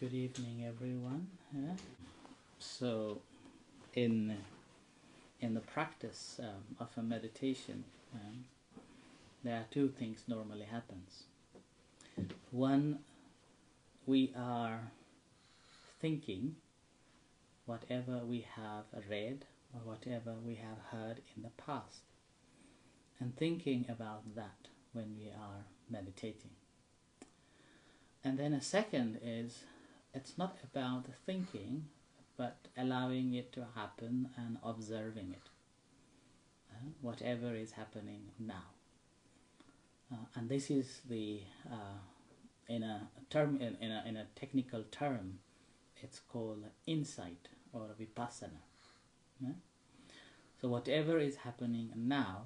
Good evening, everyone. So, in the practice of a meditation, there are two things normally happens. One, we are thinking whatever we have read or whatever we have heard in the past, and thinking about that when we are meditating. And then a second is, it's not about thinking, but allowing it to happen and observing it, whatever is happening now. And this is the in a technical term, it's called insight or vipassana. So whatever is happening now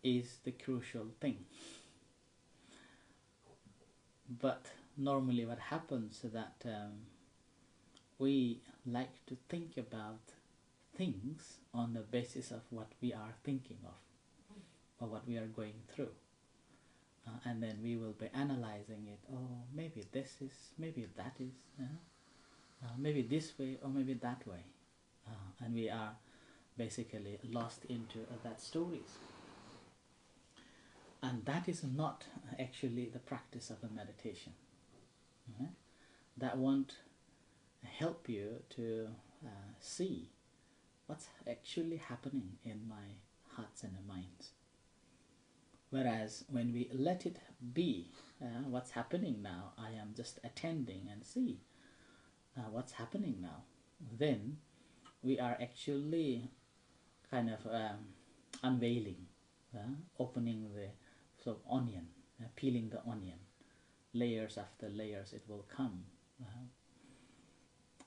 is the crucial thing. But normally what happens is that we like to think about things on the basis of what we are thinking of or what we are going through. And then we will be analyzing it. Oh, maybe this is, maybe that is, maybe this way or maybe that way. And we are basically lost into that stories. And that is not actually the practice of a meditation. That won't help you to see what's actually happening in my hearts and minds. Whereas when we let it be, what's happening now, I am just attending and see what's happening now, then we are actually kind of unveiling, opening the onion, peeling the onion, layers after layers it will come.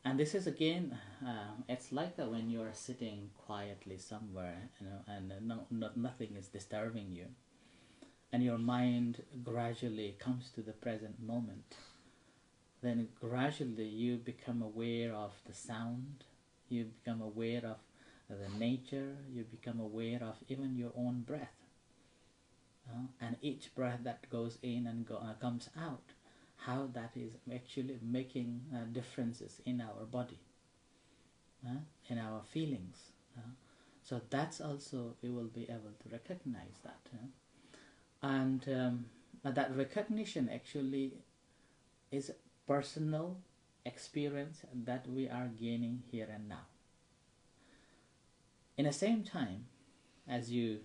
And this is again, it's like when you are sitting quietly somewhere, and nothing is disturbing you, and your mind gradually comes to the present moment. Then gradually you become aware of the sound, you become aware of the nature, you become aware of even your own breath. And each breath that goes in and comes out, how that is actually making differences in our body, in our feelings. So that's also, we will be able to recognize that. And that recognition actually is personal experience that we are gaining here and now. In the same time, as you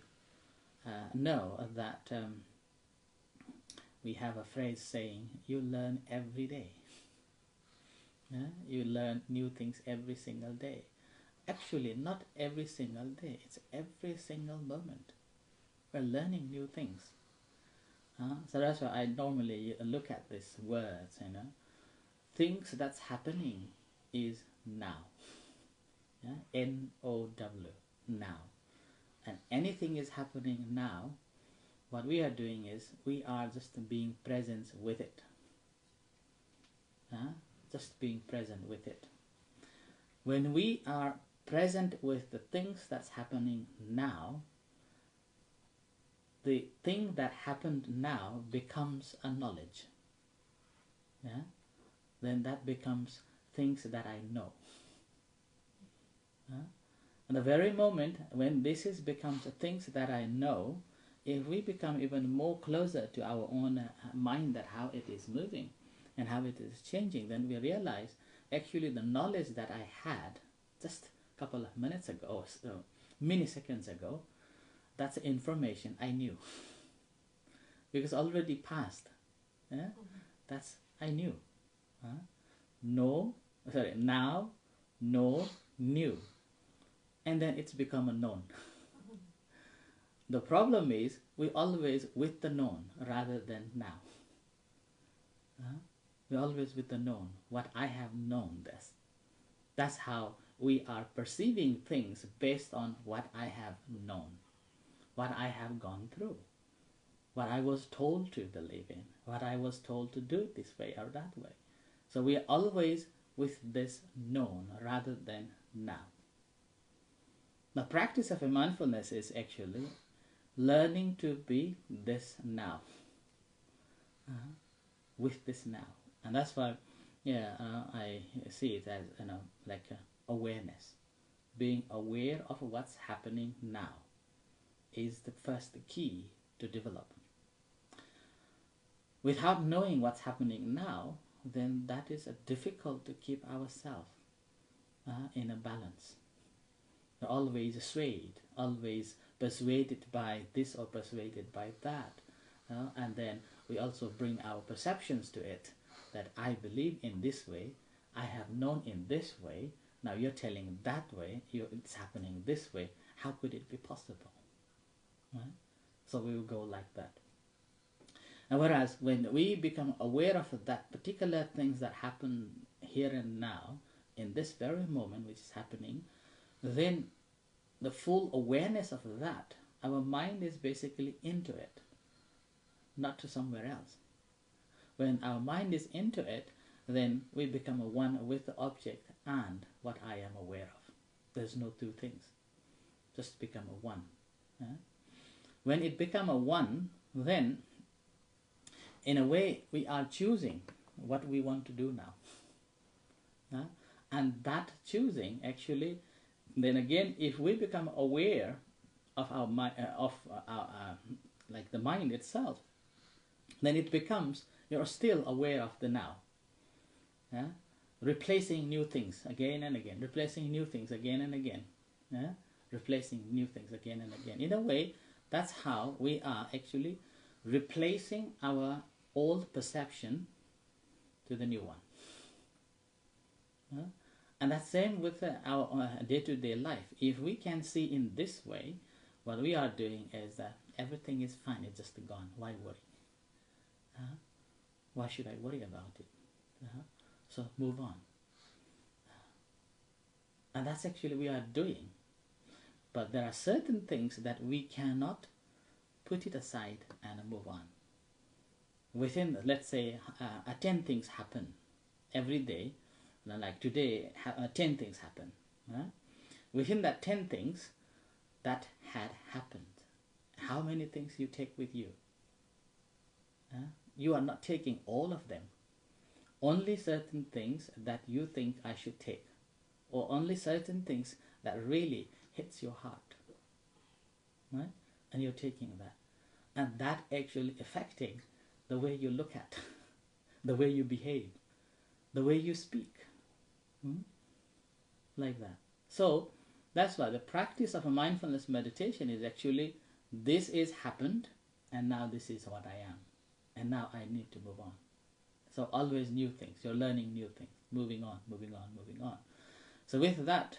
know that we have a phrase saying, you learn every day. You learn new things every single day. Actually, not every single day, it's every single moment. We're learning new things. So that's why I normally look at these words, things that's happening is now. N-O-W, now. And anything is happening now, what we are doing is we are just being present with it. Just being present with it. When we are present with the things that's happening now, the thing that happened now becomes a knowledge. Then that becomes things that I know. And the very moment when this becomes things that I know, if we become even more closer to our own mind, that how it is moving and how it is changing, then we realize actually the knowledge that I had just a couple of minutes ago, or milliseconds ago, that's information I knew. Because already passed. That's I knew. Now, know, knew. And then it's become a known. The problem is we always with the known rather than now. We're always with the known. What I have known this. That's how we are perceiving things based on what I have known, what I have gone through, what I was told to believe in, what I was told to do this way or that way. So we are always with this known rather than now. The practice of a mindfulness is actually learning to be this now, with this now. And that's why Yeah, I see it as, like awareness. Being aware of what's happening now is the first key to develop. Without knowing what's happening now, then that is difficult to keep ourselves in a balance. We're always swayed, always persuaded by this or persuaded by that. And then we also bring our perceptions to it, that I believe in this way, I have known in this way, now you're telling that way, it's happening this way, how could it be possible? Right? So we will go like that. And whereas when we become aware of that particular things that happen here and now, in this very moment which is happening, then the full awareness of that, our mind is basically into it, not to somewhere else. When our mind is into it, then we become a one with the object and what I am aware of. There's no two things, just become a one. When it becomes a one, then in a way we are choosing what we want to do now. And that choosing actually, then again, if we become aware of our mind, like the mind itself, then it becomes, you're still aware of the now. Replacing new things again and again, replacing new things again and again, replacing new things again and again. In a way, that's how we are actually replacing our old perception to the new one. And that's same with our day-to-day life. If we can see in this way, what we are doing is that everything is fine, it's just gone. Why worry? Why should I worry about it? So move on. And that's actually we are doing. But there are certain things that we cannot put it aside and move on. Within, let's say, 10 things happen every day. Like today, 10 things happen. Within that 10 things that had happened, how many things you take with you? You are not taking all of them. Only certain things that you think I should take, or only certain things that really hits your heart, right? And you're taking that, and that actually affecting the way you look at, the way you behave, the way you speak, like that. So that's why the practice of a mindfulness meditation is actually, this is happened, and now this is what I am, and now I need to move on. So always new things, you're learning new things, moving on, moving on, moving on. So with that,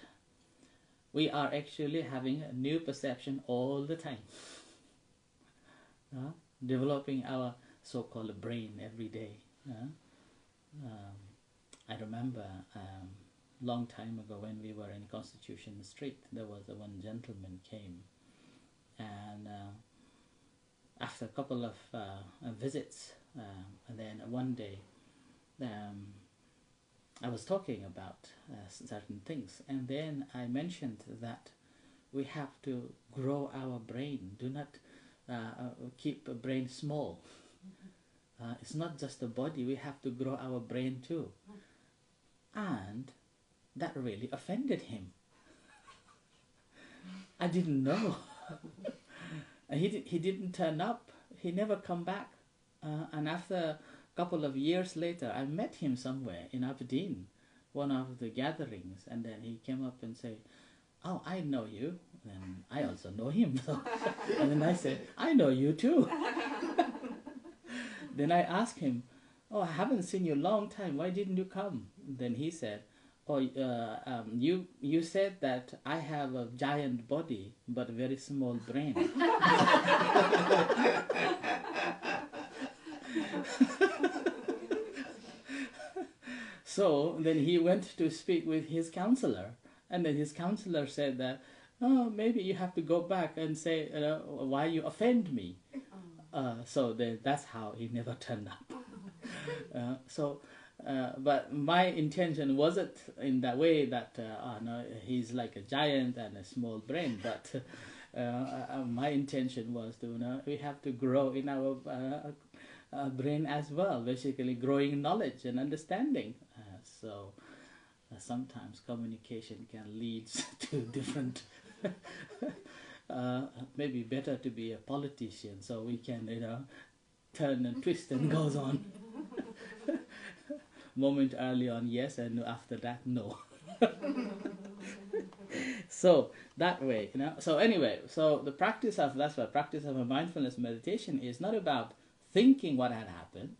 we are actually having a new perception all the time. Developing our so-called brain every day. I remember long time ago when we were in Constitution Street, there was one gentleman came, and after a couple of visits, and then one day I was talking about certain things, and then I mentioned that we have to grow our brain. Do not keep a brain small. It's not just the body, we have to grow our brain too. And that really offended him. I didn't know. He didn't turn up. He never come back. And after a couple of years later, I met him somewhere in Aberdeen, one of the gatherings, and then he came up and said, "Oh, I know you." And I also know him. So. And then I said, "I know you too." Then I asked him, "Oh, I haven't seen you a long time. Why didn't you come?" Then he said, "Oh, you said that I have a giant body but a very small brain." So then he went to speak with his counselor, and then his counselor said that, "Oh, maybe you have to go back and say why you offend me." So then that's how he never turned up. But my intention wasn't in that way that no, he's like a giant and a small brain, but my intention was to, we have to grow in our brain as well, basically growing knowledge and understanding. So sometimes communication can lead to different. Maybe better to be a politician, so we can, turn and twist and goes on. Moment early on yes, and after that no. So that way, so anyway, so the practice of, that's why practice of a mindfulness meditation is not about thinking what had happened.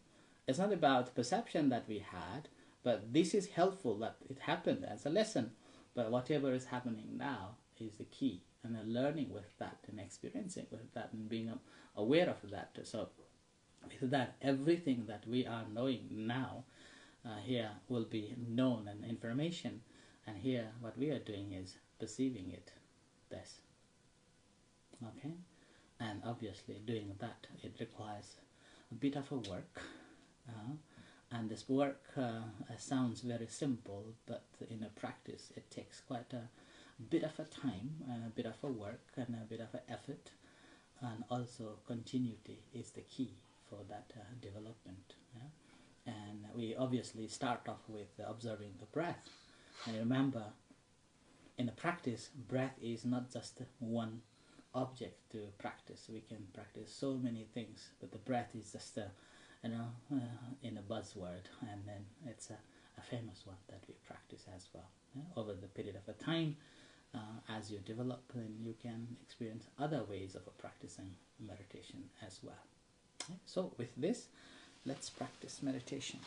It's not about perception that we had, but this is helpful that it happened as a lesson. But whatever is happening now is the key, and learning with that and experiencing with that and being aware of that. So with that, everything that we are knowing now here will be known and information, and here what we are doing is perceiving it. This. Okay? And obviously doing that, it requires a bit of a work. And this work sounds very simple, but in a practice it takes quite a bit of a time, and a bit of a work, and a bit of an effort, and also continuity is the key for that development. And we obviously start off with observing the breath. And remember, in a practice, breath is not just one object to practice. We can practice so many things, but the breath is just in a buzzword, and then it's a famous one that we practice as well. Over the period of a time, as you develop, then you can experience other ways of practicing meditation as well. So with this, let's practice meditation.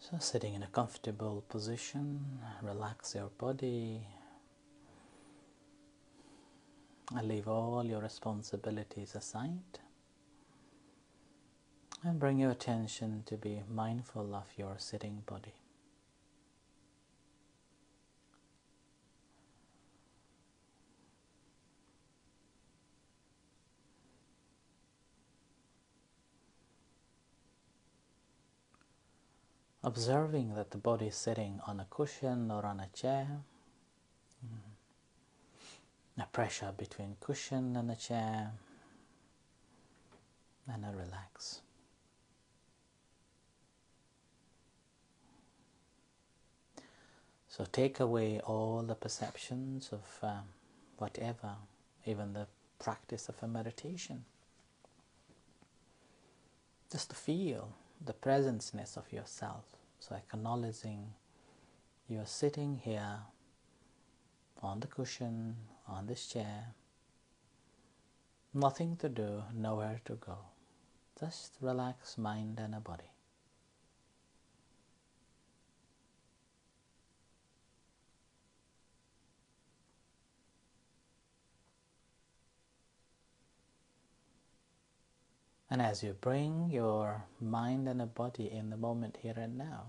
So sitting in a comfortable position, relax your body, and leave all your responsibilities aside, and bring your attention to be mindful of your sitting body. Observing that the body is sitting on a cushion or on a chair, a pressure between cushion and a chair, and a relax. So take away all the perceptions of whatever, even the practice of a meditation. Just to feel the presenceness of yourself. So acknowledging you're sitting here on the cushion, on this chair, nothing to do, nowhere to go. Just relax mind and a body. And as you bring your mind and a body in the moment here and now,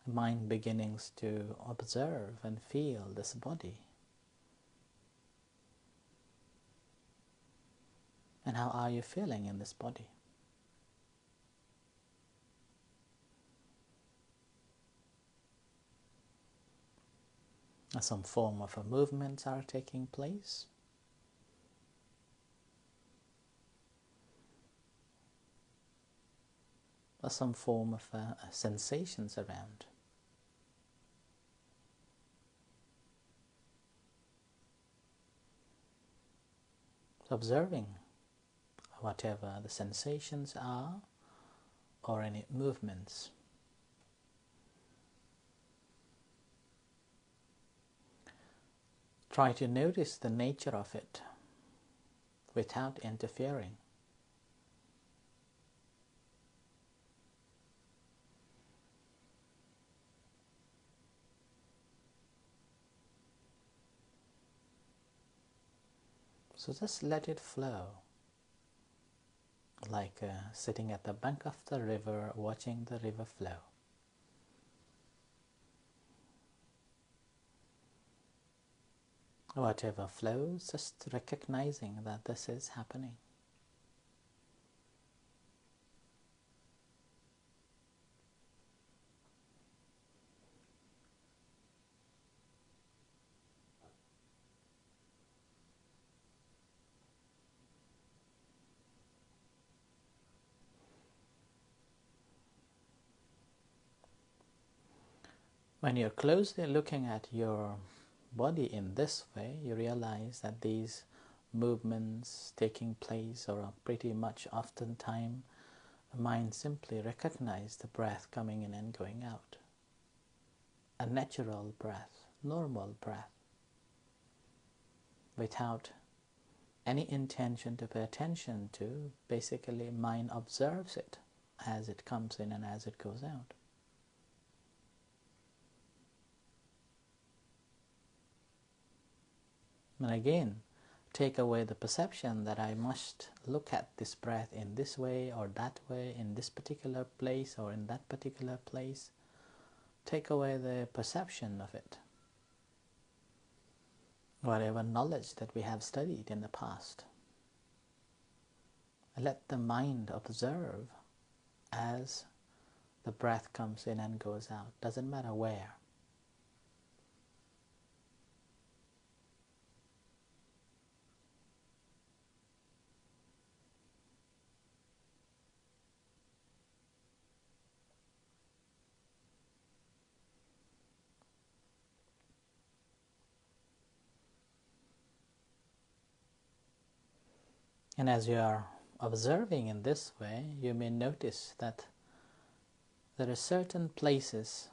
mind beginnings to observe and feel this body. And how are you feeling in this body? Some form of a movements are taking place. Or some form of sensations around. Observing whatever the sensations are or any movements. Try to notice the nature of it without interfering. So just let it flow, like sitting at the bank of the river, watching the river flow. Whatever flows, just recognizing that this is happening. When you're closely looking at your body in this way, you realize that these movements taking place are pretty much oftentimes the mind simply recognizes the breath coming in and going out. A natural breath, normal breath, without any intention to pay attention to. Basically, mind observes it as it comes in and as it goes out. And again, take away the perception that I must look at this breath in this way or that way, in this particular place or in that particular place. Take away the perception of it. Whatever knowledge that we have studied in the past. Let the mind observe as the breath comes in and goes out. Doesn't matter where. And as you are observing in this way, you may notice that there are certain places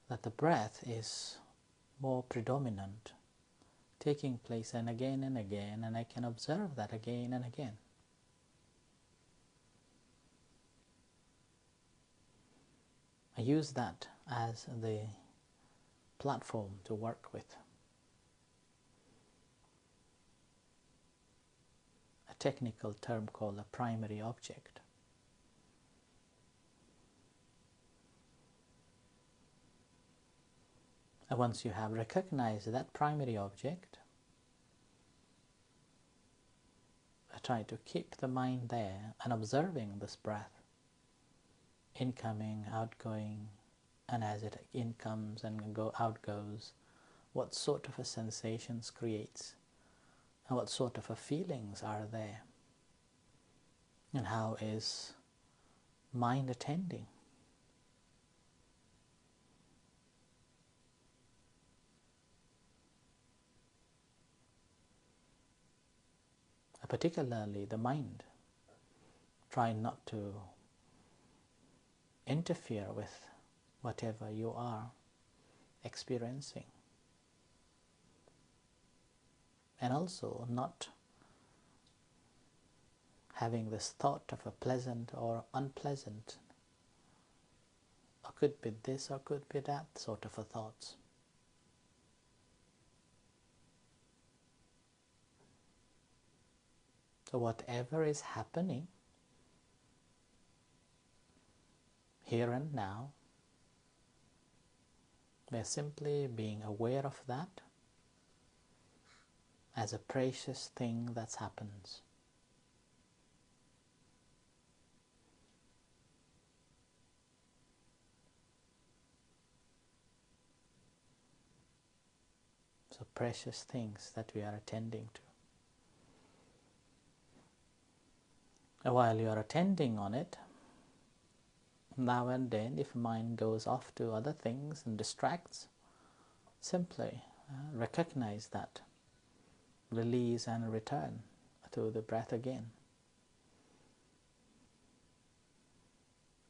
that the breath is more predominant, taking place and again, and I can observe that again and again. I use that as the platform to work with. A technical term called a primary object. And once you have recognized that primary object, I try to keep the mind there and observing this breath, incoming, outgoing, and as it in comes and out goes, what sort of a sensations creates, and what sort of a feelings are there, and how is mind attending. Particularly the mind, try not to interfere with whatever you are experiencing, and also not having this thought of a pleasant or unpleasant, or could be this or could be that sort of a thoughts. So whatever is happening here and now, we're simply being aware of that as a precious thing that happens. So precious things that we are attending to. And while you are attending on it, now and then if mind goes off to other things and distracts, simply recognize that, release and return to the breath again.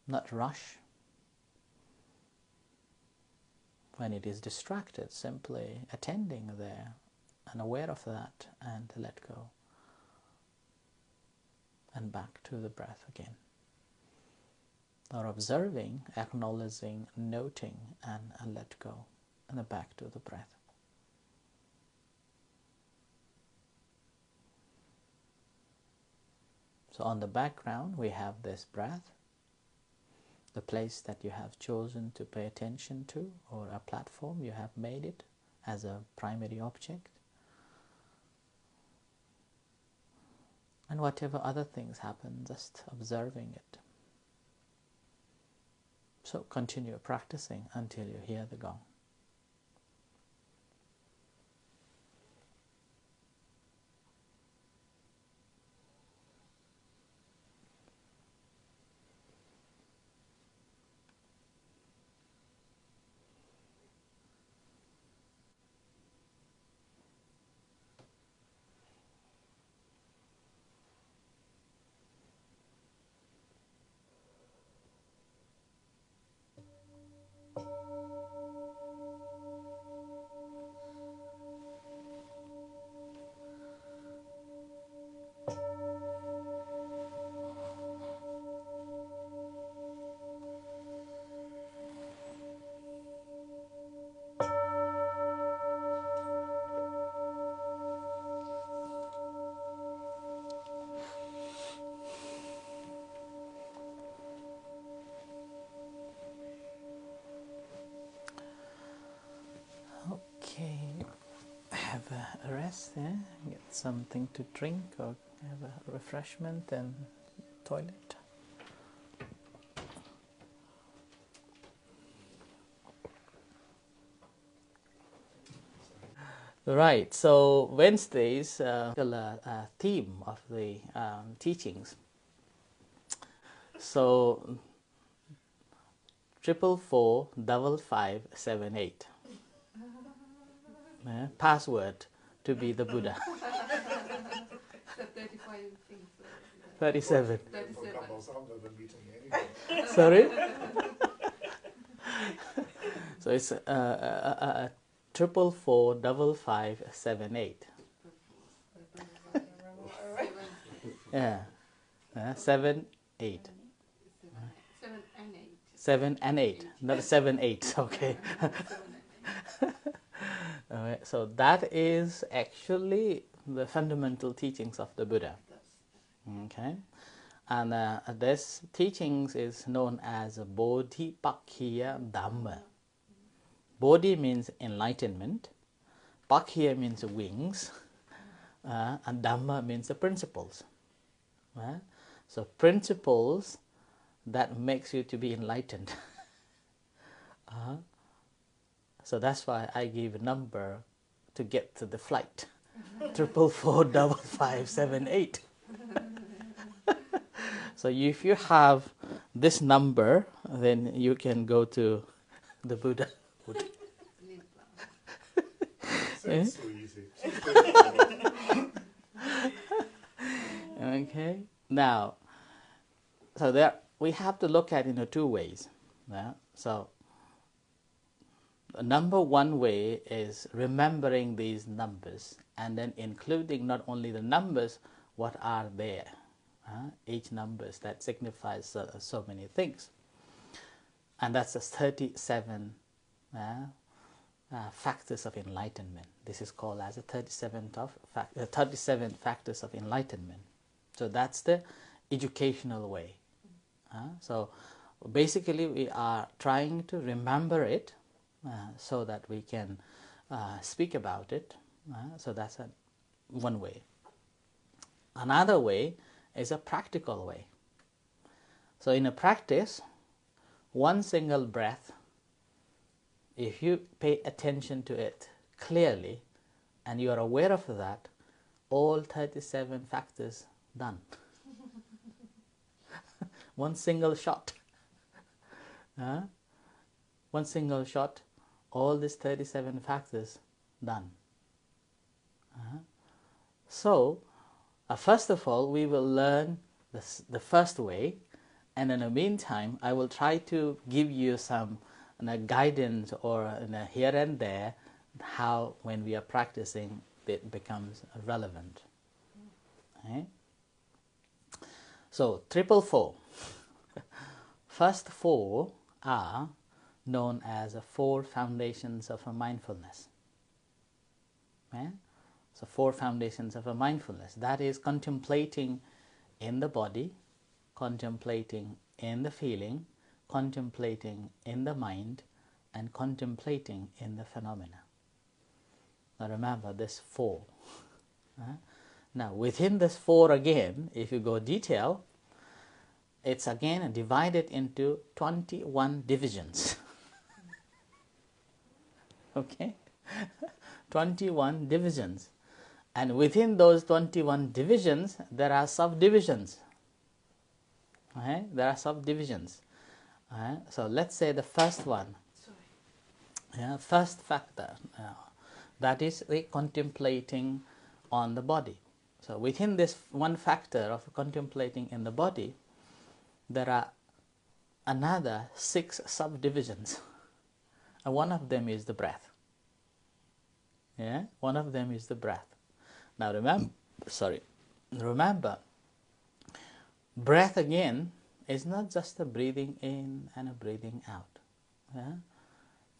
Not rush. When it is distracted, simply attending there and aware of that and let go. And back to the breath again. Or observing, acknowledging, noting, and let go. And then back to the breath. So on the background, we have this breath, the place that you have chosen to pay attention to, or a platform you have made it as a primary object. And whatever other things happen, just observing it. So continue practicing until you hear the gong. Okay, have a rest there, get something to drink or have a refreshment and toilet. Right, so Wednesdays still a theme of the teachings. So 4445578. Password to be the Buddha. 35 things. 37. 37. Sorry? So it's 4445578. Yeah. 7, 8. 7 and 8. Not 7, 8. Okay. Alright, so that is actually the fundamental teachings of the Buddha. Okay, and this teachings is known as Bodhipakkhiyadhamma. Bodhi means enlightenment, Pakkhiya means wings, and Dhamma means the principles. So principles that makes you to be enlightened. So that's why I give a number to get to the flight. 4445578. So if you have this number, then you can go to the Buddha. Sounds so easy. Okay. Now, so there we have to look at it in two ways. So number one way is remembering these numbers and then including not only the numbers, what are there. Each numbers that signifies so many things. And that's the 37 factors of enlightenment. This is called as the 37 factors of enlightenment. So that's the educational way. So basically we are trying to remember it so that we can speak about it. So that's one way. Another way is a practical way. So in a practice, one single breath, if you pay attention to it clearly and you are aware of that, all 37 factors done. One single shot. One single shot, all these 37 factors done. So First of all, we will learn the first way, and in the meantime, I will try to give you some guidance or here and there how when we are practicing it becomes relevant. Okay? So, 444. First four are known as the 4 foundations of a mindfulness. Okay? So 4 foundations of a mindfulness. That is contemplating in the body, contemplating in the feeling, contemplating in the mind, and contemplating in the phenomena. Now remember this 4. Now within this 4 again, if you go detail, it's again divided into 21 divisions. Okay? 21 divisions. And within those 21 divisions, there are subdivisions. Okay? There are subdivisions. So let's say the first one, first factor, that is the contemplating on the body. So within this one factor of contemplating in the body, there are another 6 subdivisions. And one of them is the breath. One of them is the breath. Now remember, breath again is not just a breathing in and a breathing out.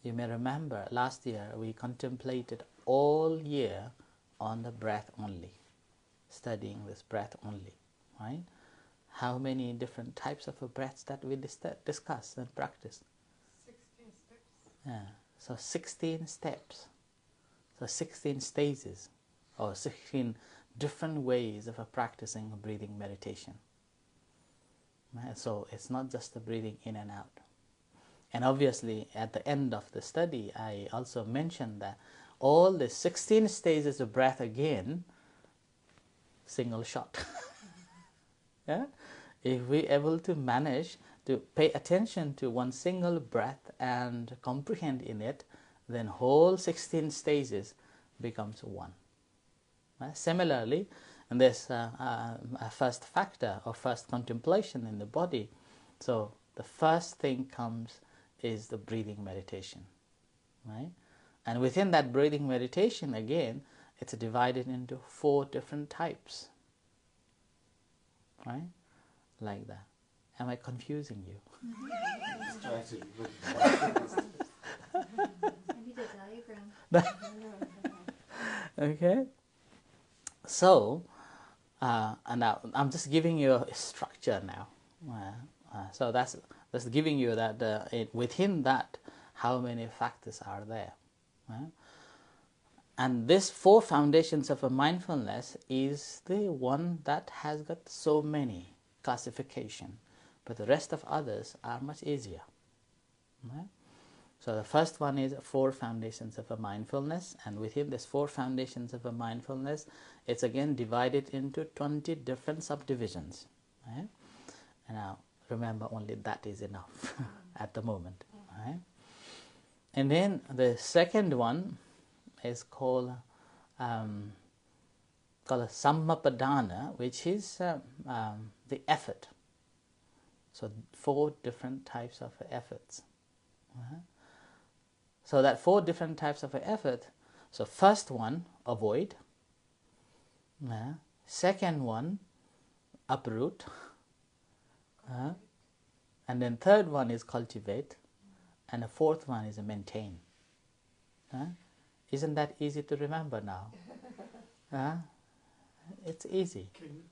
You may remember last year we contemplated all year on the breath only, studying this breath only, right? How many different types of breaths that we discuss and practice? 16 steps. So 16 steps. So 16 stages or 16 different ways of practicing breathing meditation. So it's not just the breathing in and out. And obviously at the end of the study I also mentioned that all the 16 stages of breath again, single shot. If we able to manage to pay attention to one single breath and comprehend in it, then whole 16 stages becomes one. Similarly, in this first factor or first contemplation in the body, so the first thing comes is the breathing meditation, right? And within that breathing meditation again, it's divided into 4 different types, right? Like that. Am I confusing you? Okay, so and now I'm just giving you a structure now. So that's giving you that within that how many factors are there. And this 4 foundations of a mindfulness is the one that has got so many classification, but the rest of others are much easier. So the first one is 4 foundations of a mindfulness, and within this 4 foundations of a mindfulness, it's again divided into 20 different subdivisions. And now remember, only that is enough at the moment. And then the second one is called sammapadana, which is the effort. So 4 different types of efforts. So that 4 different types of effort. So first one, avoid. Second one, uproot. And then third one is cultivate. And the fourth one is maintain. Isn't that easy to remember now? It's easy. Can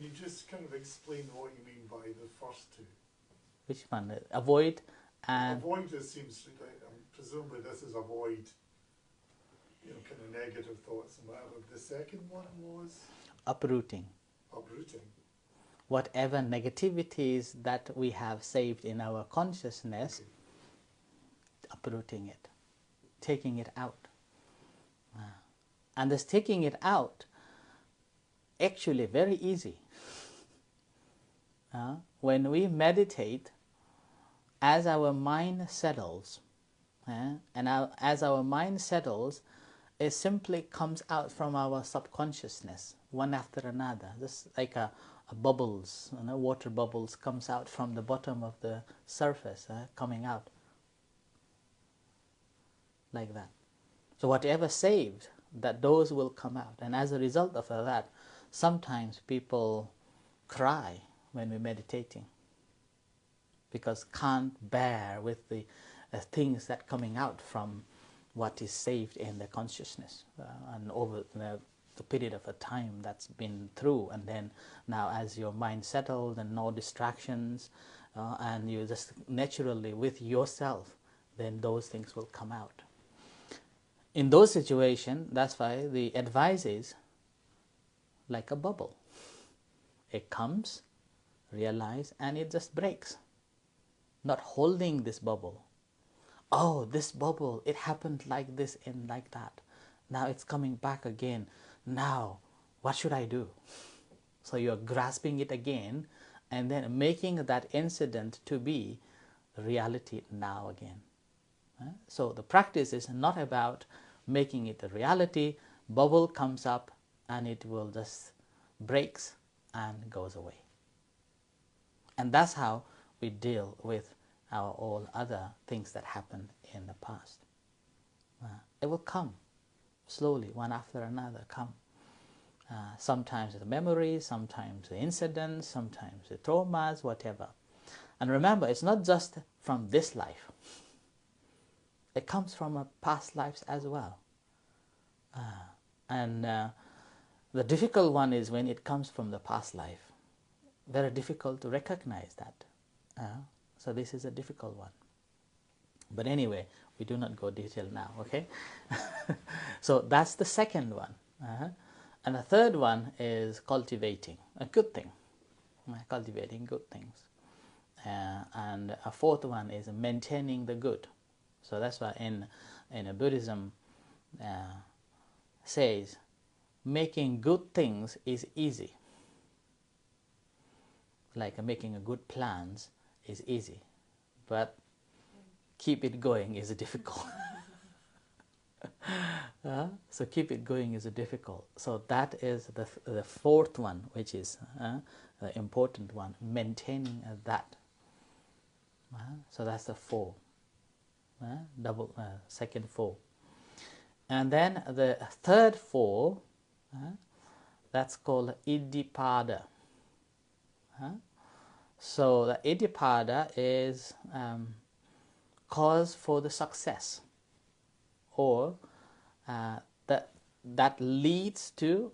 you just kind of explain what you mean by the first 2? Which one? Avoid and... Avoid just seems like, presumably this is avoid, kind of negative thoughts and whatever. The second one was? Uprooting. Uprooting. Whatever negativities that we have saved in our consciousness, uprooting it, taking it out. And this taking it out, actually very easy. When we meditate, as our mind settles, as our mind settles, it simply comes out from our subconsciousness, one after another, just like a bubbles, water bubbles comes out from the bottom of the surface, coming out like that. So whatever saved, that those will come out. And as a result of that, sometimes people cry when we're meditating because can't bear with the things that coming out from what is saved in the consciousness, and over the period of a time that's been through, and then now as your mind settles and no distractions, and you just naturally with yourself, then those things will come out. In those situations, that's why the advice is like a bubble. It comes, realize, and it just breaks. Not holding this bubble. Oh, this bubble, it happened like this and like that. Now it's coming back again. Now, what should I do? So you're grasping it again and then making that incident to be reality now again. So the practice is not about making it a reality. Bubble comes up and it will just breaks and goes away. And that's how we deal with our all other things that happened in the past. It will come slowly, one after another come. Sometimes the memories, sometimes the incidents, sometimes the traumas, whatever. And remember, it's not just from this life. It comes from past lives as well. And the difficult one is when it comes from the past life. Very difficult to recognize that. So this is a difficult one. But anyway, we do not go detail now, okay? So that's the second one. And the third one is cultivating a good thing. Cultivating good things. And a fourth one is maintaining the good. So that's why in Buddhism says making good things is easy. Like making a good plans is easy, but keep it going is difficult. So keep it going is difficult. So that is the fourth one, which is the important one, maintaining that. So that's the four. Second four. And then the third four, that's called Iddhipada. So the Iddhipada is cause for the success, or that leads to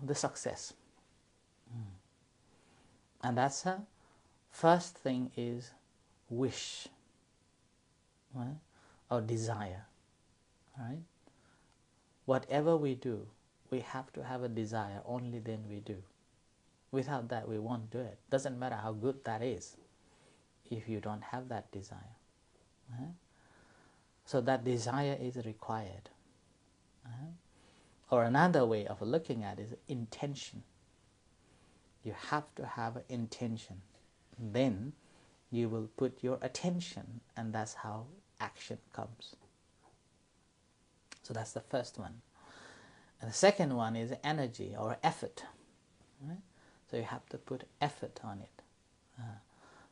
the success. And that's first thing is wish, right? Or desire, right? Whatever we do, we have to have a desire, only then we do. Without that, we won't do it. Doesn't matter how good that is, if you don't have that desire. So that desire is required. Or another way of looking at it is intention. You have to have an intention. Then you will put your attention, and that's how action comes. So that's the first one. And the second one is energy or effort. Right? So you have to put effort on it.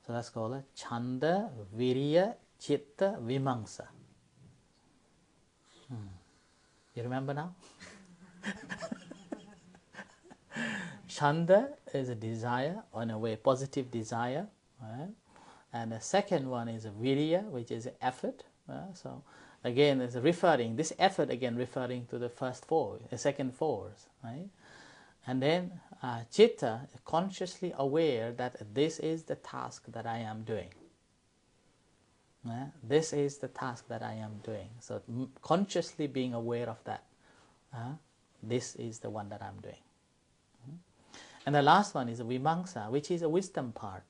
So that's called Chanda, Virya, Chitta, Vimamsa. You remember now? Chanda is a desire, in a way positive desire. Right? And the second one is Virya, which is effort. So again, it's referring, this effort again referring to the first four, the second fours. Right? And then Chitta, consciously aware that this is the task that I am doing. This is the task that I am doing. So consciously being aware of that. This is the one that I'm doing. And the last one is Vimamsa, which is a wisdom part.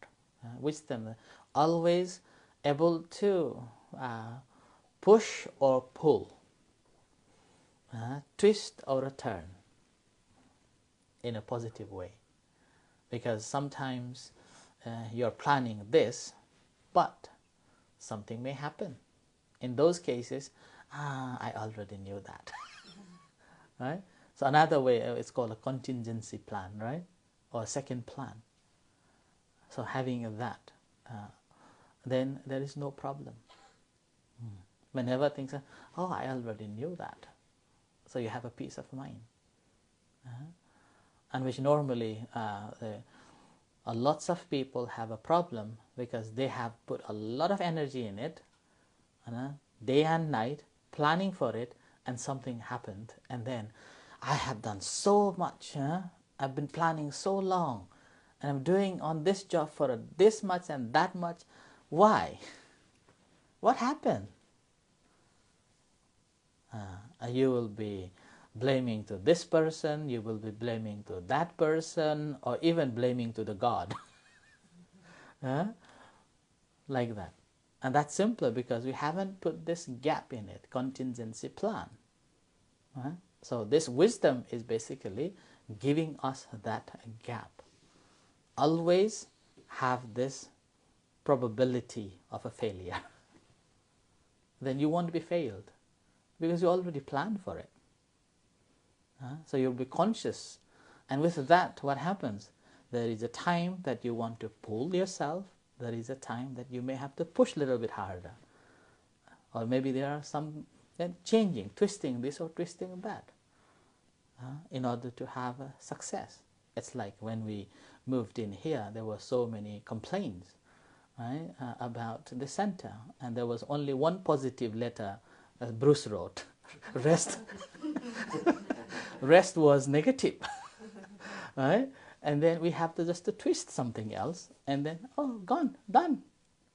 Wisdom, always able to push or pull, twist or turn in a positive way. Because sometimes you're planning this, but something may happen. In those cases, I already knew that. right? So another way, it's called a contingency plan, right? Or a second plan. So having that, then there is no problem. Whenever things are, oh, I already knew that. So you have a peace of mind. And which normally lots of people have a problem because they have put a lot of energy in it, day and night, planning for it, and something happened. And then, I have done so much. I've been planning so long, and I'm doing on this job for this much and that much. Why? What happened? You will be blaming to this person, you will be blaming to that person, or even blaming to the God. Like that. And that's simpler because we haven't put this gap in it, contingency plan. So this wisdom is basically giving us that gap. Always have this probability of a failure. Then you won't be failed because you already planned for it. So you'll be conscious. And with that, what happens? There is a time that you want to pull yourself. There is a time that you may have to push a little bit harder. Or maybe there are some changing, twisting this or twisting that in order to have a success. It's like when we moved in here, there were so many complaints, right, about the center. And there was only one positive letter Bruce wrote. Rest was negative. Right? And then we have to just to twist something else, and then, oh, gone, done.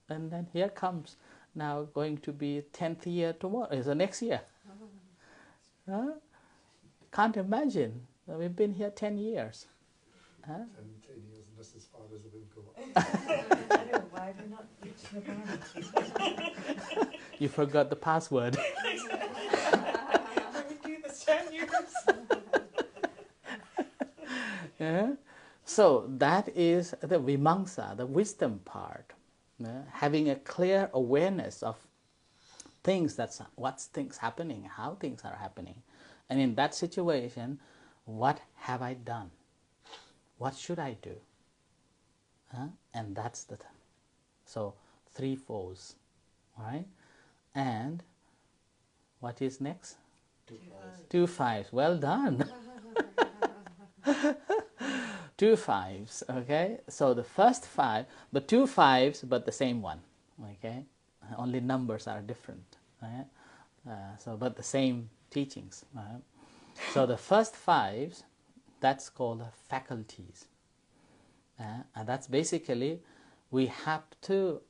And then here comes now going to be 10th year tomorrow, is the next year. Can't imagine. We've been here 10 years. 10 years, and this is as far as it will go. I know, why have we not reached Nirvana? You forgot the password. Can we do this 10 years? So that is the vimamsa, the wisdom part. Having a clear awareness of things, what's things happening, how things are happening. And in that situation, what have I done? What should I do? And that's the thing. So 3 fours, right? And what is next? 2 5s. 2 5s. Well done. 2 5s. Okay. So the first 5, the 2 5s, but the same one. Okay. Only numbers are different. Right? But the same teachings. Right? So the first 5s, that's called faculties. And that's basically, we have to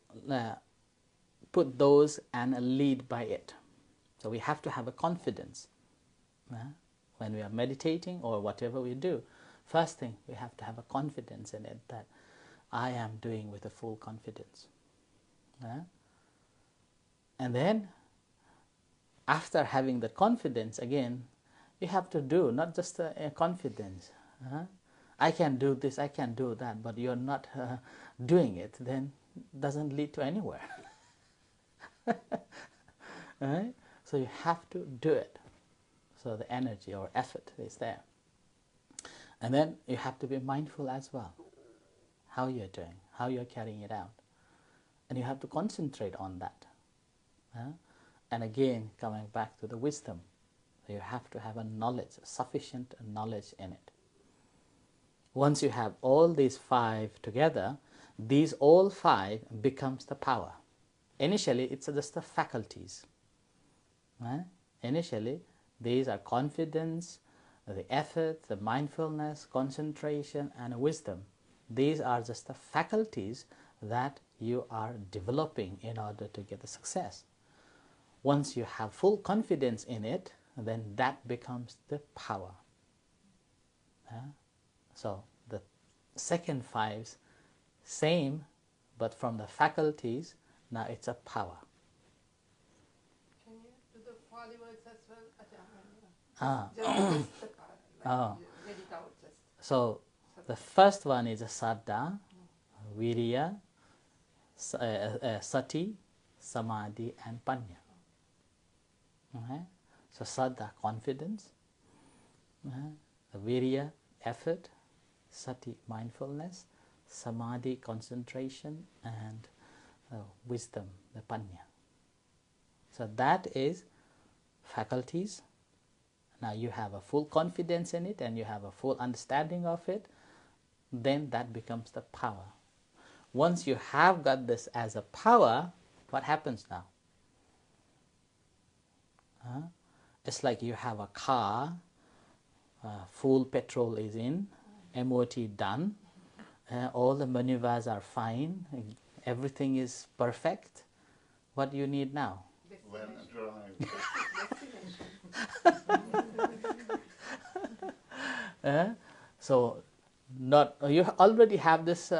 put those and lead by it. So we have to have a confidence when we are meditating or whatever we do. First thing, we have to have a confidence in it that I am doing with a full confidence. And then, after having the confidence, again, you have to do, not just a confidence. I can do this, I can do that, but you're not doing it, then it doesn't lead to anywhere. Right? So you have to do it. So the energy or effort is there. And then you have to be mindful as well. How you're doing, how you're carrying it out. And you have to concentrate on that. And again, coming back to the wisdom, you have to have a knowledge, sufficient knowledge in it. Once you have all these 5 together, these all 5 becomes the power. Initially, it's just the faculties. Initially, these are confidence, the effort, the mindfulness, concentration, and wisdom. These are just the faculties that you are developing in order to get the success. Once you have full confidence in it, then that becomes the power. So the second 5s, same, but from the faculties, now it's a power. Can you do the Pali words as well? Ah. Oh. Read it out just. So the first one is a Saddha, Virya, Sati, Samadhi, and Panya. Okay? So Saddha, confidence. virya, effort, sati, mindfulness, samadhi, concentration, and wisdom, the panya. So that is faculties. Now you have a full confidence in it and you have a full understanding of it, then that becomes the power. Once you have got this as a power, what happens now? It's like you have a car, full petrol is in, MOT done, all the maneuvers are fine, everything is perfect. What do you need now? Learn to drive. So, not you already have this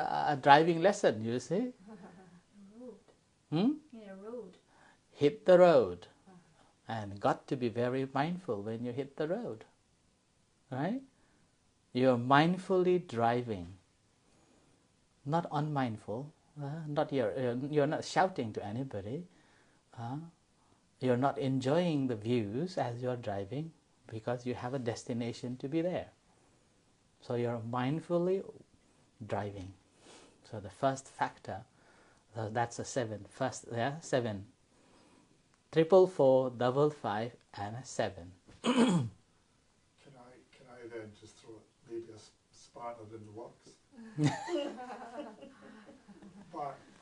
driving lesson. You see, Road. Yeah, road. hit the road, and got to be very mindful when you hit the road. Right? You're mindfully driving, not unmindful. Not you're not shouting to anybody. You're not enjoying the views as you're driving because you have a destination to be there. So you're mindfully driving. So the first factor, that's a 7. First, 7. 444, 555, and a 7. Can I then just throw maybe a spanner in the works?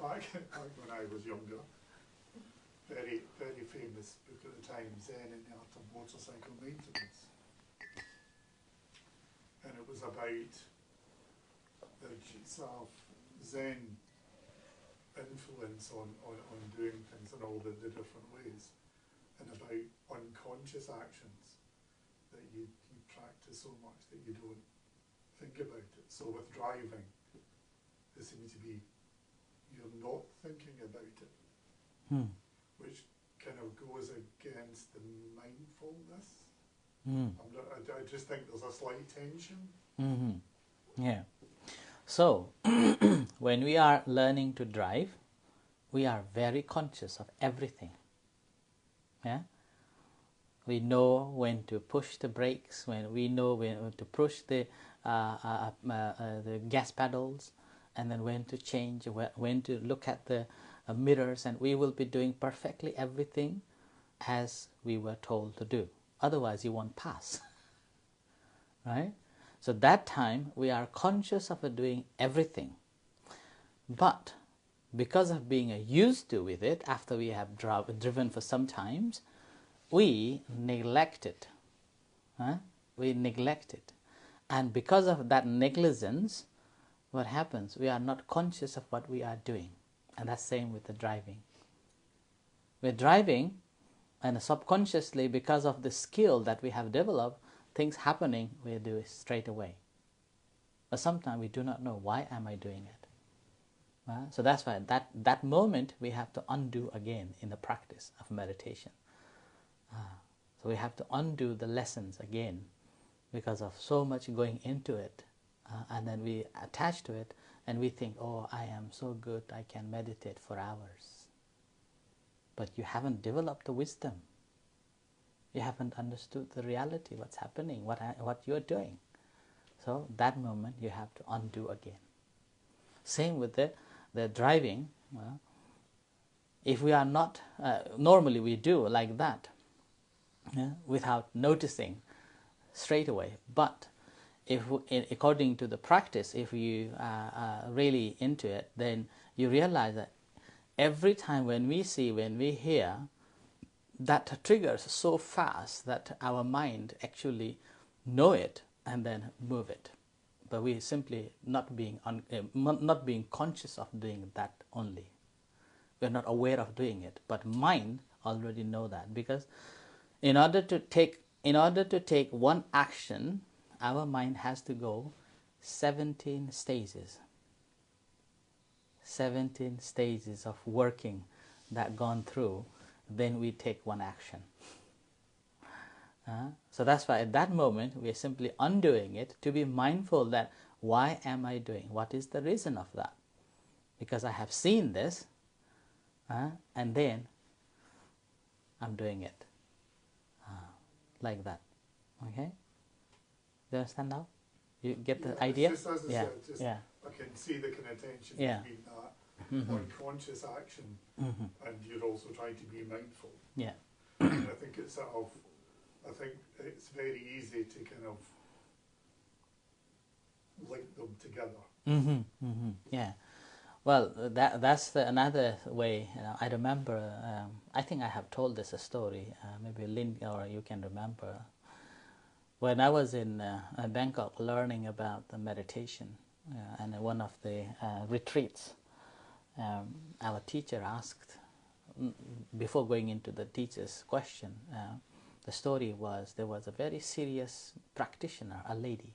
back when I was younger, very famous book at the time, Zen and the Art of Motorcycle Maintenance. And it was about the sort of Zen influence on doing things in all the different ways, and about unconscious actions that you practice so much that you don't think about it. So with driving, there seems to be you're not thinking about it, which kind of goes against the mindfulness. I just think there's a slight tension. Yeah. So, when we are learning to drive, we are very conscious of everything. Yeah. We know when to push the brakes, we know when to push the gas pedals, and then when to change, when to look at the mirrors, and we will be doing perfectly everything as we were told to do. Otherwise, you won't pass. Right? So that time we are conscious of doing everything. But because of being used to with it, after we have driven for some times, we neglect it. We neglect it. And because of that negligence, what happens? We are not conscious of what we are doing. And that's the same with the driving. We're driving, and subconsciously, because of the skill that we have developed, things happening, we do it straight away. But sometimes we do not know, why am I doing it? So that's why that moment we have to undo again in the practice of meditation. So we have to undo the lessons again because of so much going into it. And then we attach to it and we think, oh, I am so good, I can meditate for hours. But you haven't developed the wisdom. You haven't understood the reality, what's happening, what you're doing. So that moment you have to undo again. Same with the driving. If we are not, normally we do like that, without noticing straight away. But if according to the practice, if you are really into it, then you realize that every time when we see, when we hear, that triggers so fast that our mind actually know it and then move it. But we simply not being conscious of doing that only. We're not aware of doing it, but mind already know that, because in order to take one action, our mind has to go 17 stages. 17 stages of working that gone through, then we take one action. So that's why at that moment we are simply undoing it, to be mindful that why am I doing? What is the reason of that? Because I have seen this, and then I'm doing it like that. Okay. you understand now? You get the Yeah, idea? it's just as I Yeah, said, just yeah. I can see the kind of tension Yeah. between that Mm-hmm. unconscious action Mm-hmm. and you're also trying to be mindful. Yeah. And I think it's I think it's very easy to kind of link them together. Mm-hmm. Mm-hmm. Yeah. Well, that's another way. I remember. I think I have told this a story. Maybe Lynn or you can remember. When I was in Bangkok learning about the meditation, and one of the retreats, our teacher asked, before going into the teacher's question, the story was there was a very serious practitioner, a lady,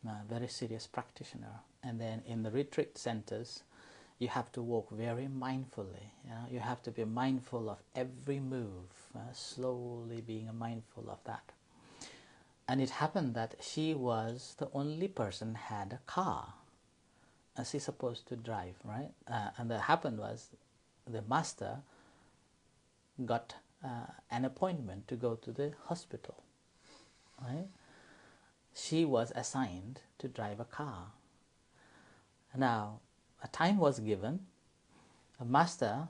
a very serious practitioner, and then in the retreat centers, you have to walk very mindfully. You have to be mindful of every move, slowly being mindful of that. And it happened that she was the only person had a car. She's supposed to drive, right? And what happened was the master got an appointment to go to the hospital, right? She was assigned to drive a car. Now, a time was given. A master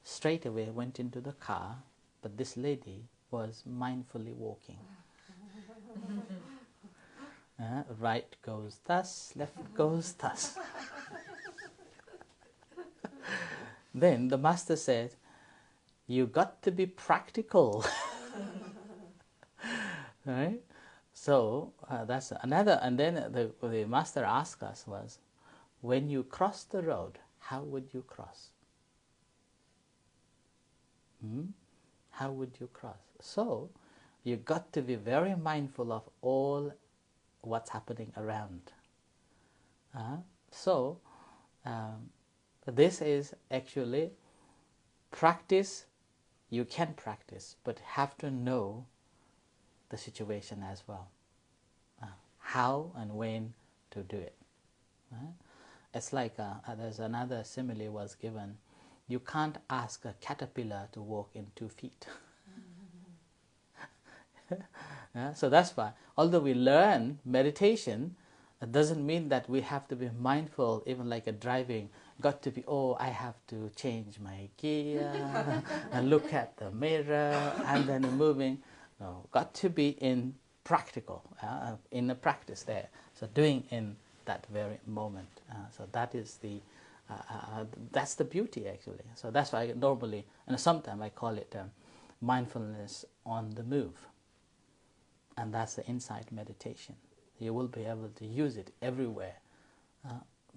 straight away went into the car, but this lady was mindfully walking. Right goes thus, left goes thus. Then the master said, you got to be practical. Right? So that's another. And then the master asked us was, when you cross the road, how would you cross? How would you cross? So you got to be very mindful of all what's happening around. So this is actually practice. You can practice, but have to know the situation as well. How and when to do it. It's like there's another simile was given. You can't ask a caterpillar to walk in 2 feet. So that's why, although we learn meditation, it doesn't mean that we have to be mindful, even like a driving, got to be, oh, I have to change my gear, and look at the mirror, and then moving. No, got to be in practical, in the practice there. So doing in that very moment. So that is that's the beauty actually. So that's why I normally, and sometimes I call it mindfulness on the move. And that's the insight meditation. You will be able to use it everywhere,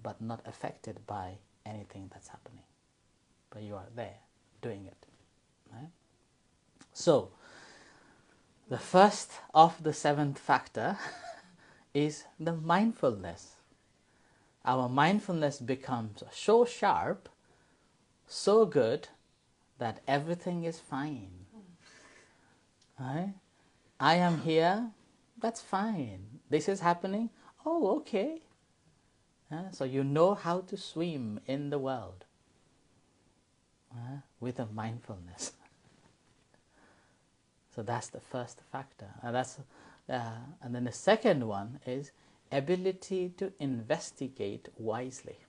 but not affected by anything that's happening. But you are there, doing it. Right? So, the first of the 7th factor is the mindfulness. Our mindfulness becomes so sharp, so good, that everything is fine. Right? I am here, that's fine. This is happening, oh, okay. So you know how to swim in the world with a mindfulness. So that's the first factor. And then the second one is ability to investigate wisely.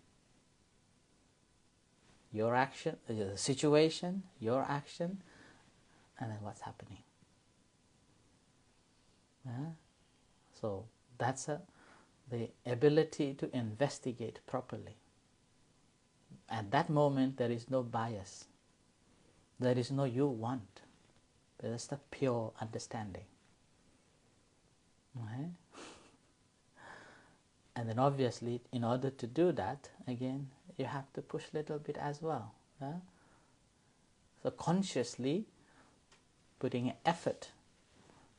Your action, the situation, your action, and then what's happening. So that's the ability to investigate properly. At that moment, there is no bias. There is no you want. There is the pure understanding. Right? And then obviously, in order to do that, again, you have to push a little bit as well. So consciously putting effort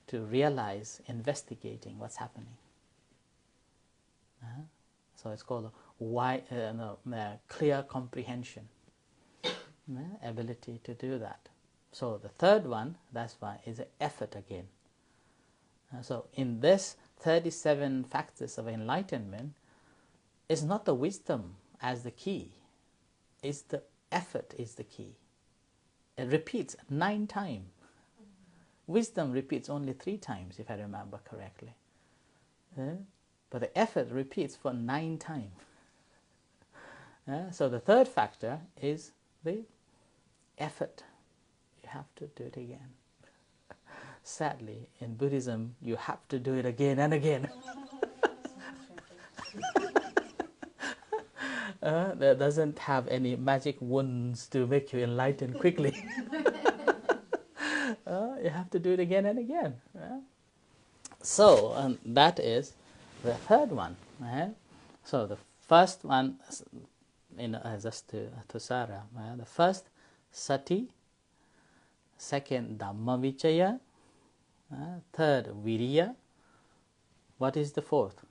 to realize, investigating what's happening. So it's called clear comprehension, ability to do that. So the third one, that's why, is effort again. So in this 37 factors of enlightenment, it's not the wisdom as the key, it's the effort is the key. It repeats 9 times Wisdom repeats only 3 times, if I remember correctly. But the effort repeats for 9 times. So the third factor is the effort. You have to do it again. Sadly, in Buddhism, you have to do it again and again. That doesn't have any magic wands to make you enlightened quickly. You have to do it again and again. So that is the third one. So the first one, just to Sara, the first sati, second dhamma vichaya, third viriya. What is the fourth?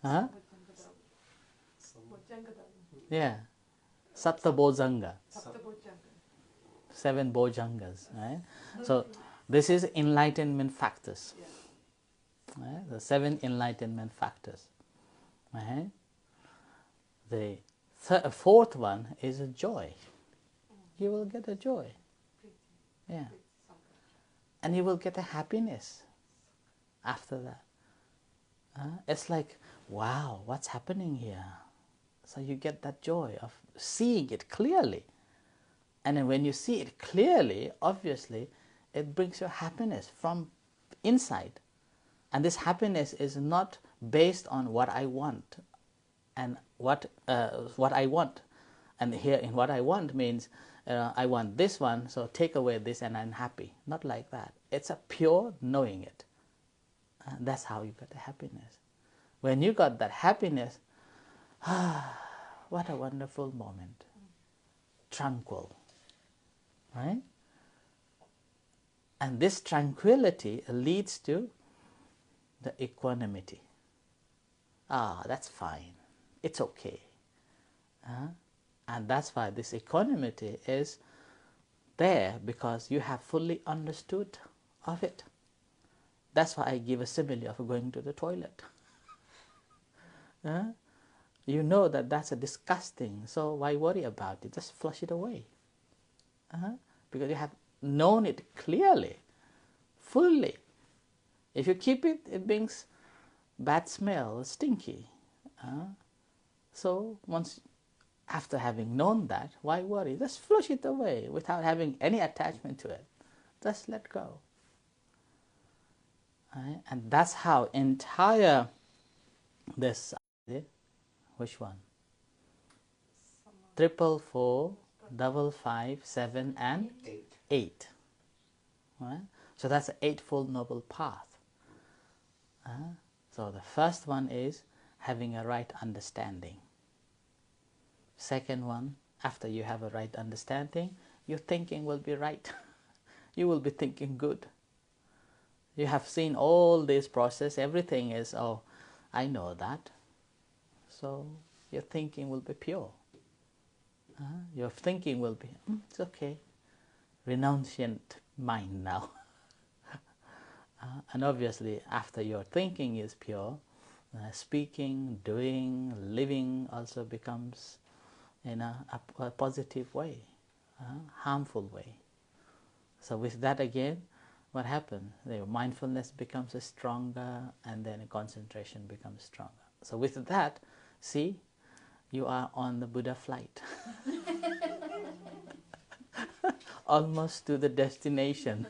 Huh? Yeah, Sapta Bojanga. 7 Bojangas. Right? So this is enlightenment factors. Right? The 7 enlightenment factors. Right? The fourth one is a joy. You will get a joy. Yeah. And you will get a happiness after that. It's like, wow, what's happening here? So you get that joy of seeing it clearly. And then when you see it clearly, obviously, it brings you happiness from inside. And this happiness is not based on what I want. And what I want. And here in what I want means, I want this one, so take away this and I'm happy. Not like that. It's a pure knowing it. That's how you get the happiness. When you got that happiness, what a wonderful moment. Tranquil. Right? And this tranquility leads to the equanimity. That's fine. It's okay. And that's why this equanimity is there, because you have fully understood of it. That's why I give a simile of going to the toilet. You know that that's a disgusting, so why worry about it? Just flush it away. Because you have known it clearly, fully. If you keep it, it brings bad smell, stinky. So once, after having known that, why worry? Just flush it away without having any attachment to it. Just let go. And that's how entire this, which one? 444, 555, 7 and 8. Right? So that's the Eightfold Noble Path. So the first one is having a right understanding. Second one, after you have a right understanding, your thinking will be right. You will be thinking good. You have seen all this process, everything is, oh, I know that. So your thinking will be pure. Your thinking will be, it's okay, renunciant mind now. And obviously, after your thinking is pure, speaking, doing, living also becomes in a positive way, harmful way. So with that again, what happens? The mindfulness becomes stronger, and then concentration becomes stronger. So with that, see, you are on the Buddha flight. Almost to the destination.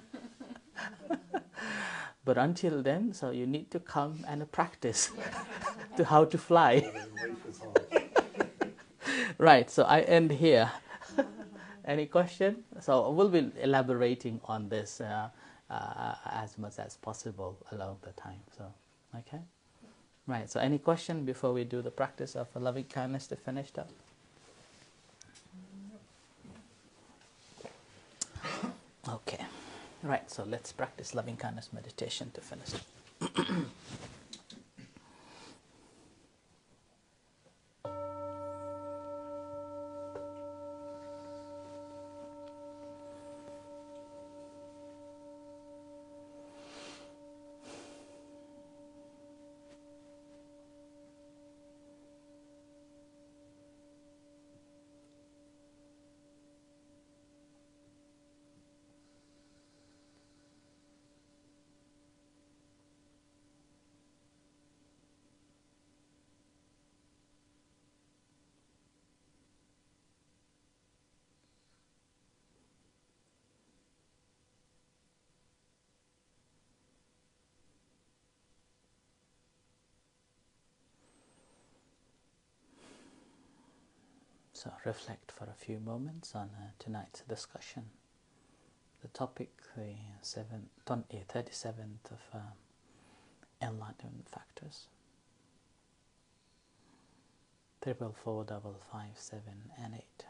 But until then, so you need to come and practice to how to fly. Right, so I end here. Any question? So we'll be elaborating on this as much as possible along the time. So, okay? Right, so any question before we do the practice of loving kindness to finish up? Okay, right, so let's practice loving kindness meditation to finish up. So reflect for a few moments on tonight's discussion. The topic, the 37th of Enlightenment Factors. 44455 and 8.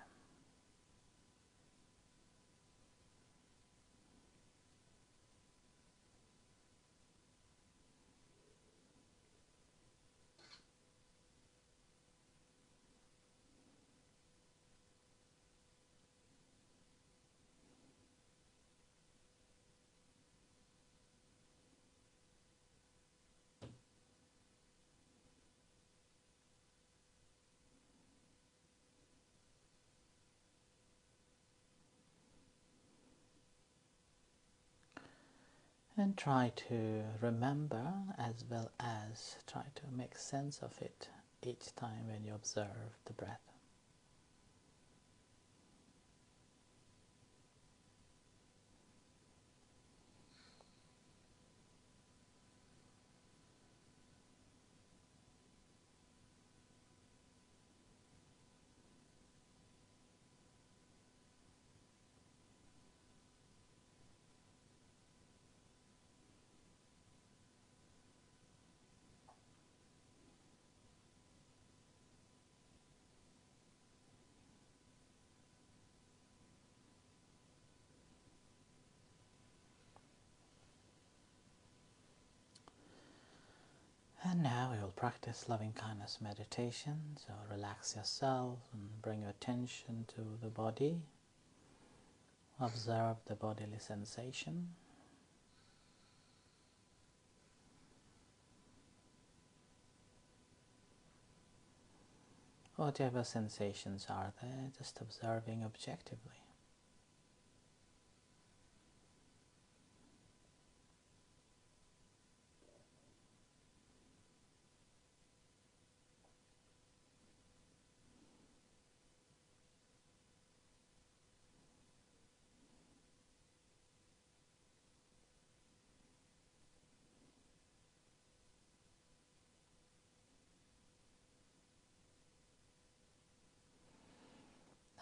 And try to remember as well as try to make sense of it each time when you observe the breath. And now we will practice loving-kindness meditation. So relax yourself and bring your attention to the body. Observe the bodily sensation. Whatever sensations are there, just observing objectively.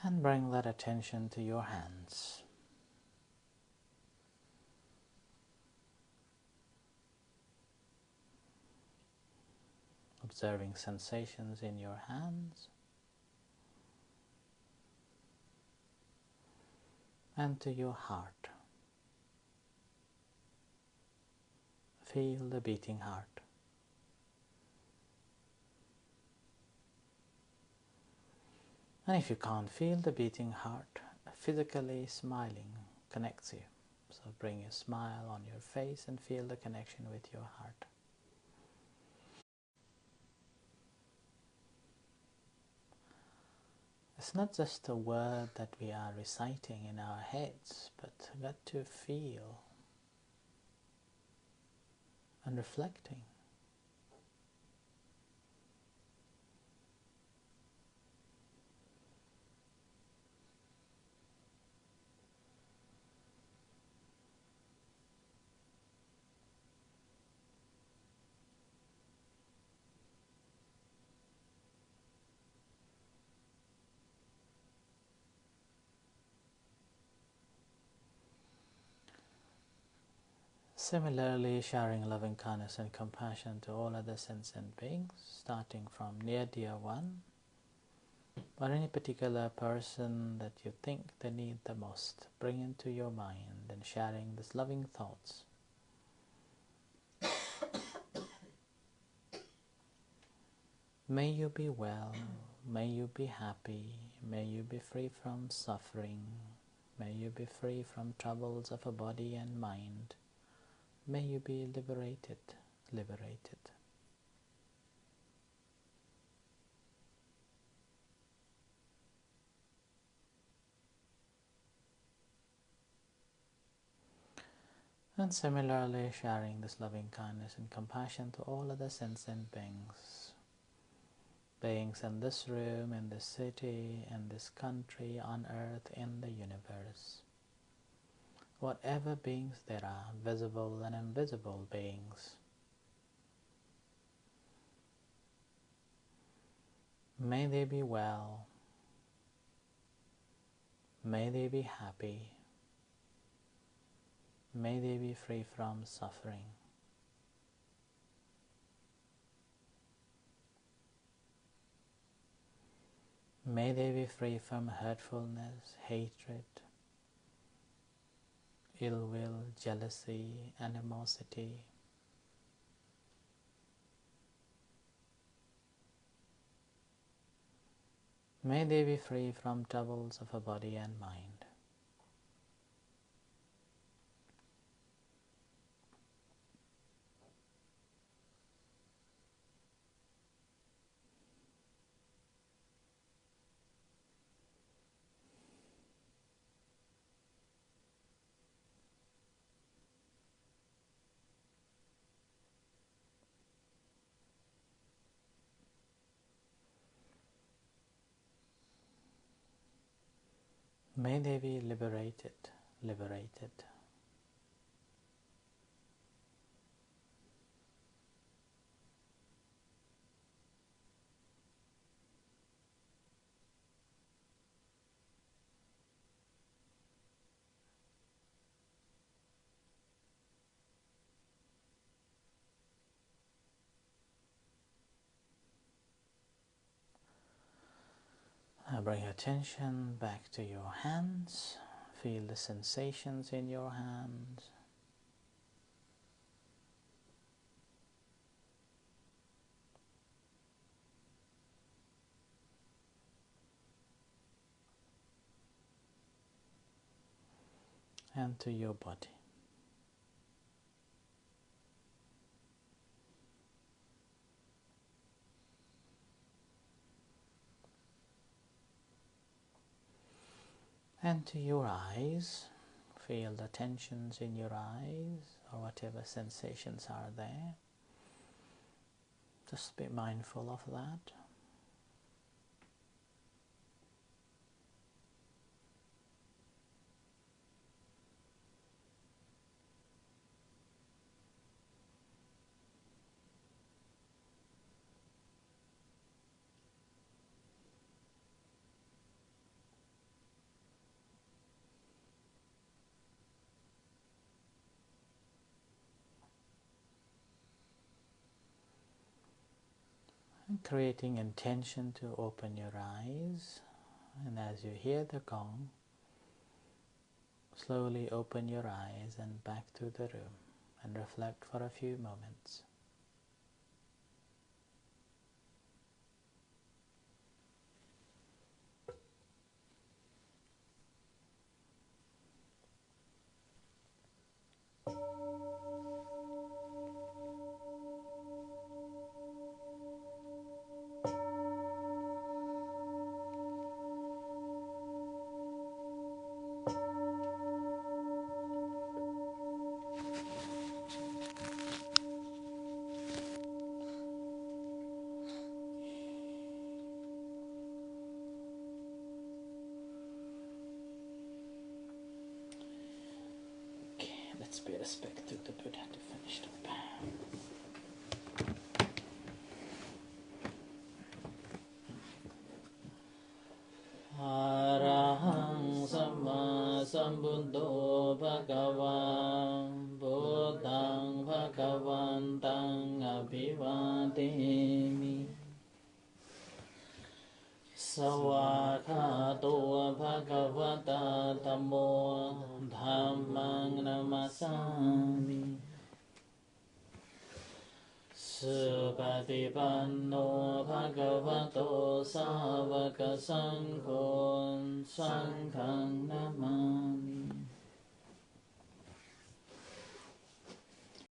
And bring that attention to your hands. Observing sensations in your hands. And to your heart. Feel the beating heart. And if you can't feel the beating heart, physically smiling connects you. So bring a smile on your face and feel the connection with your heart. It's not just a word that we are reciting in our heads, but got to feel and reflecting. Similarly, sharing loving kindness and compassion to all other sentient beings, starting from near dear one, or any particular person that you think they need the most, bring into your mind and sharing these loving thoughts. May you be well, may you be happy, may you be free from suffering, may you be free from troubles of a body and mind. May you be liberated, liberated. And similarly, sharing this loving kindness and compassion to all other sentient beings. Beings in this room, in this city, in this country, on earth, in the universe. Whatever beings there are, visible and invisible beings. May they be well, May they be happy. May they be free from suffering. May they be free from hurtfulness, hatred, ill will, jealousy, animosity. May they be free from troubles of a body and mind. May they be liberated, liberated. Now bring your attention back to your hands. Feel the sensations in your hands. And to your body. And to your eyes. Feel the tensions in your eyes or whatever sensations are there. Just be mindful of that. And creating intention to open your eyes, and as you hear the gong, slowly open your eyes and back to the room and reflect for a few moments. Let's pay respect to the Buddha to finish up. Arahang Samma Sambuddho Bhagavan Buddhang Bhagavantang Abhivademi Sawakhato Bhagavata Dhammo Dhammang Namasami Supatipanno Bhagavato Savaka Sanghon Sanghang Namami